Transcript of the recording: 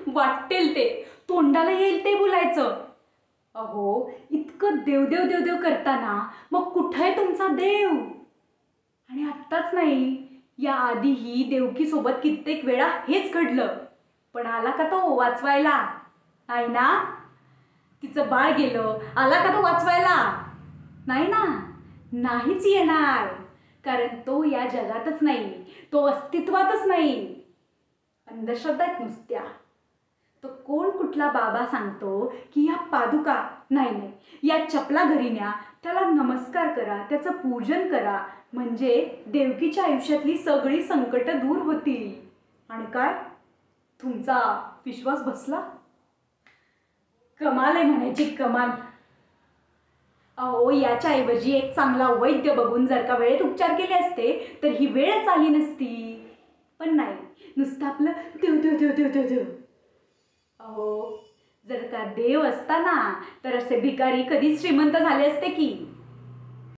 वाटेल ते, तोंडाला येईल ते बोलायचं. अहो, इतकं देवदेव देवदेव करताना मग कुठं आहे तुमचा देव? आणि आत्ताच नाही, या आधीही देवकीसोबत कित्येक वेळा हेच घडलं. पण आला का तो वाचवायला? नाही ना. तिचं बाळ गेलं, आला का तो वाचवायला? नाही ना, नाहीच येणार. कारण तो या जगातच नाही, तो अस्तित्वातच नाही. अंधश्रद्धा आहेत नुसत्या. तो कोण कुठला बाबा सांगतो की या पादुका नाही, या चपला घरी न्या, त्याला नमस्कार करा, त्याचं पूजन करा, म्हणजे देवकीच्या आयुष्यातली सगळी संकट दूर होतील. आणि काय, तुमचा विश्वास बसला? कमाल आहे म्हणायची, कमाल. अहो, याच्या ऐवजी एक चांगला वैद्य बघून जर का वेळेत उपचार केले असते तर ही वेळच आली नसती. पण नाही, नुसतं आपलं देव देव देव देव देव देव. अहो, जर का देव असता ना तर असे भिकारी कधीच श्रीमंत झाले असते की.